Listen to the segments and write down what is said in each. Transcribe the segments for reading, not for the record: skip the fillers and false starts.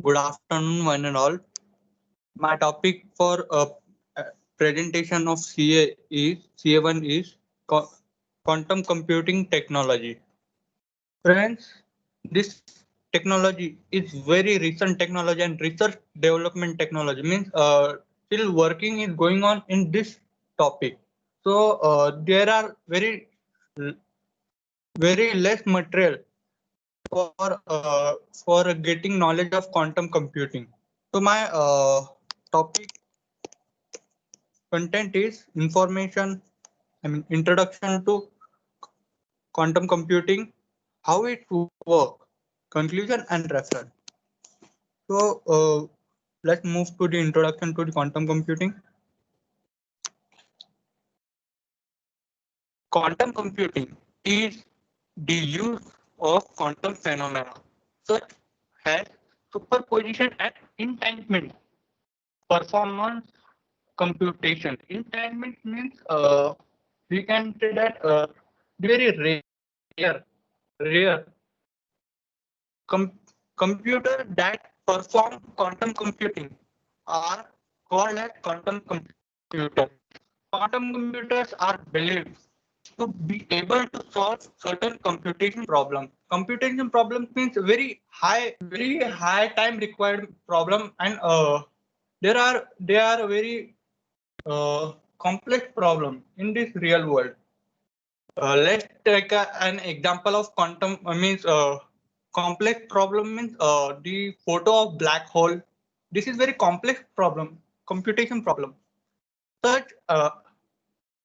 Good afternoon, one and all. My topic for presentation of CA1 is quantum computing technology. Friends, this technology is very recent technology and research development technology. Means still working is going on in this topic. So there are very less material for getting knowledge of quantum computing. So my topic content is information, introduction to quantum computing, how it works, conclusion and reference. So let's move to the introduction to the quantum computing. Quantum computing is the use of quantum phenomena such as superposition and entanglement performance computation. Entanglement means we can say that very rare computer that perform quantum computing are called as quantum computers. Quantum computers are believed to be able to solve certain computation problems. Computation problems means very high time required problem, and they are very complex problem in this real world. Let's take an example of quantum means complex problem means the photo of black hole. This is very complex problem, computation problem. Such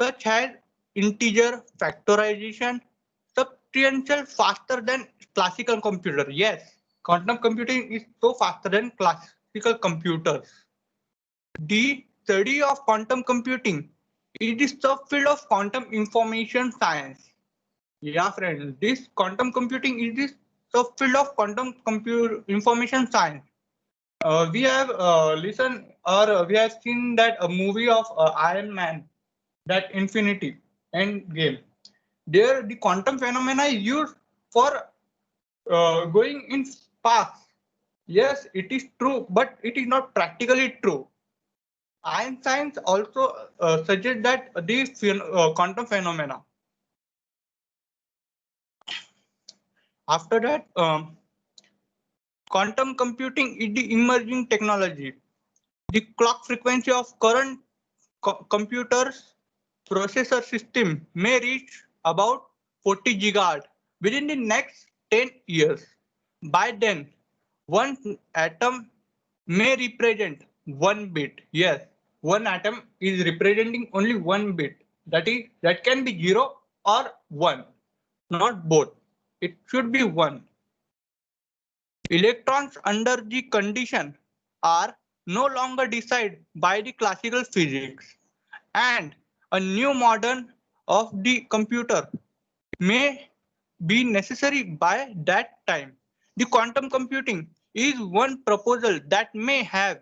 such as integer factorization, substantial faster than classical computer. Yes, quantum computing is so faster than classical computers. The study of quantum computing is the subfield of quantum information science. Yeah, friend, this quantum computing is the subfield of quantum information science. We have listened or we have seen that a movie of Iron Man, that Infinity End Game. There, the quantum phenomena is used for going in space. Yes, it is true, but it is not practically true. Einstein also suggests that these quantum phenomena. After that, quantum computing is the emerging technology. The clock frequency of current computers processor system may reach about 40 gigahertz within the next 10 years. By then, one atom may represent one bit. Yes, one atom is representing only one bit. That can be 0 or 1, not both. It should be 1. Electrons under the condition are no longer decided by the classical physics, and a new modern of the computer may be necessary by that time. The quantum computing is one proposal that may have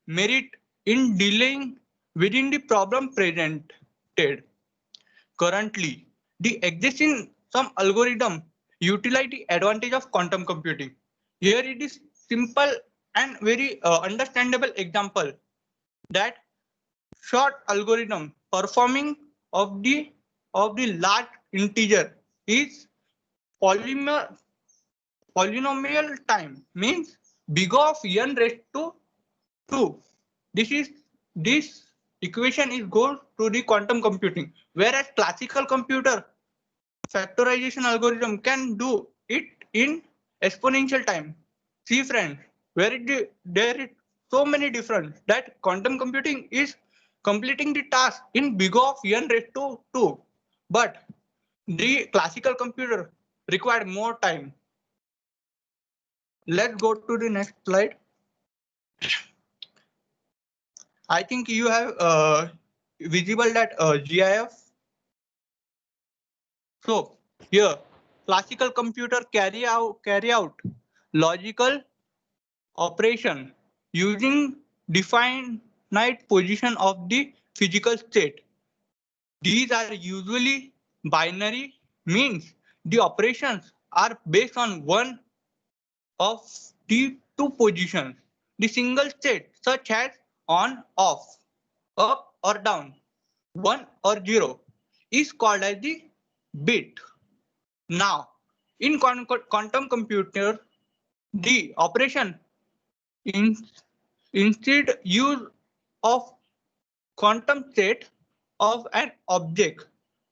merit in dealing within the problem presented. Currently, the existing some algorithm utilize the advantage of quantum computing. Here it is simple and very understandable example that short algorithm performing of the large integer is polymer, polynomial time means big of n raised to 2. This equation is goes to the quantum computing, whereas classical computer factorization algorithm can do it in exponential time. See friends, there is so many difference that quantum computing is completing the task in big of n raised to 2, but the classical computer required more time. Let's go to the next slide. I think you have visible that GIF. So here, classical computer carry out logical operation using definite position of the physical state. These are usually binary, means the operations are based on one of the two positions. The single state, such as on, off, up or down, 1 or 0, is called as the bit. Now, in quantum computer, the operation instead use of quantum state of an object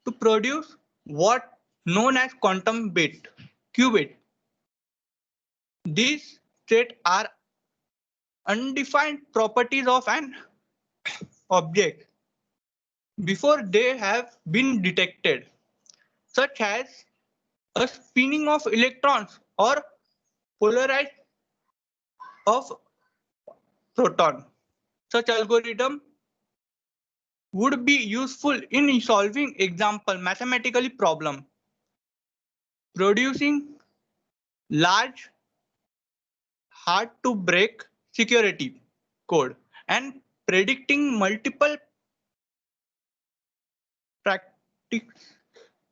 to produce what known as quantum bit, qubit. These states are undefined properties of an object before they have been detected, such as a spinning of electrons or polarized of proton. Such algorithm would be useful in solving example mathematically problem, producing large, hard to break security code, and predicting multiple practical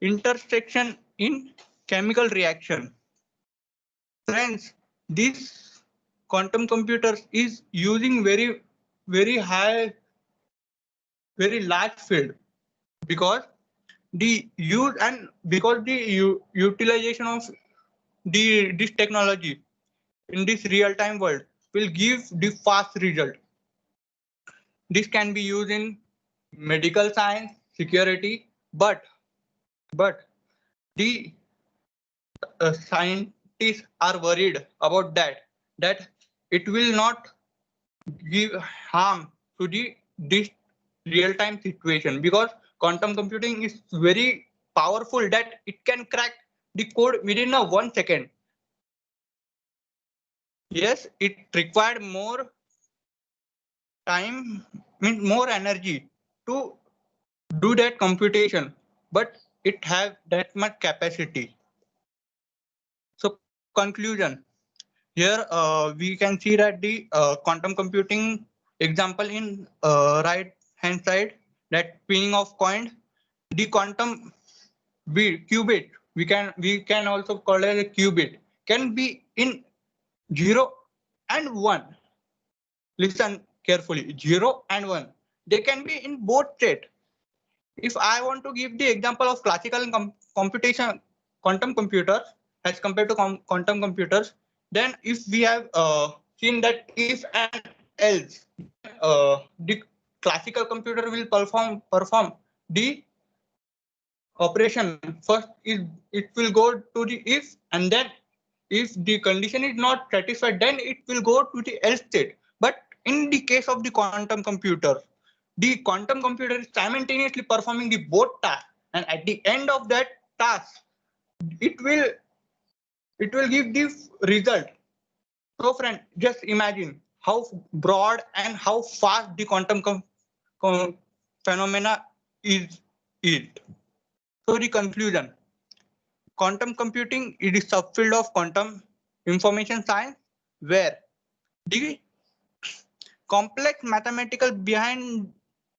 intersection in chemical reaction. Friends, this quantum computers is using very high, very large field, because the use and because the utilization of this technology in this real-time world will give the fast result. This can be used in medical science, security, but the scientists are worried about that it will not give harm to this real-time situation, because quantum computing is very powerful that it can crack the code within a 1 second. Yes, it required more time, means more energy to do that computation, but it has that much capacity. So conclusion, here we can see that the quantum computing example in right hand side, that spinning of coin, the quantum bit, qubit, we can also call it a qubit, can be in 0 and 1. Listen carefully, 0 and 1. They can be in both state. If I want to give the example of classical computation, quantum computers as compared to quantum computers, then if we have seen that if and else, the classical computer will perform the operation. First is it will go to the if, and then if the condition is not satisfied, then it will go to the else state. But in the case of the quantum computer is simultaneously performing the both tasks, and at the end of that task, it will give the result. So friend, just imagine how broad and how fast the quantum phenomena is. So the conclusion, quantum computing is a subfield of quantum information science where the complex mathematical behind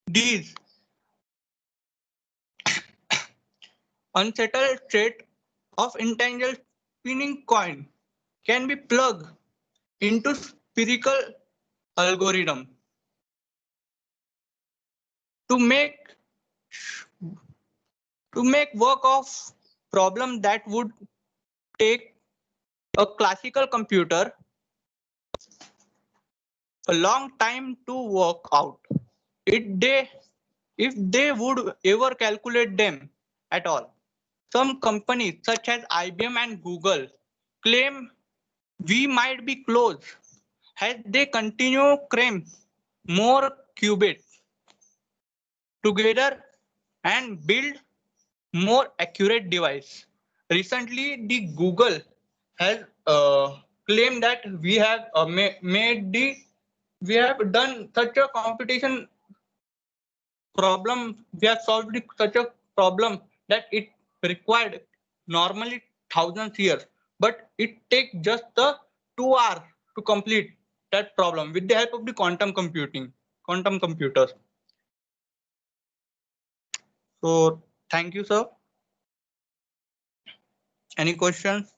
these unsettled state of intangible spinning coin can be plugged into spherical algorithm to make work of problem that would take a classical computer a long time to work out. If they would ever calculate them at all. Some companies such as IBM and Google claim we might be close as they continue cram more qubits together and build more accurate device. Recently, the Google has claimed that we have we have done such a computation problem, we have solved such a problem that it required normally thousands years, but it takes just the 2 hours to complete that problem with the help of the quantum computers. So thank you, sir. Any questions?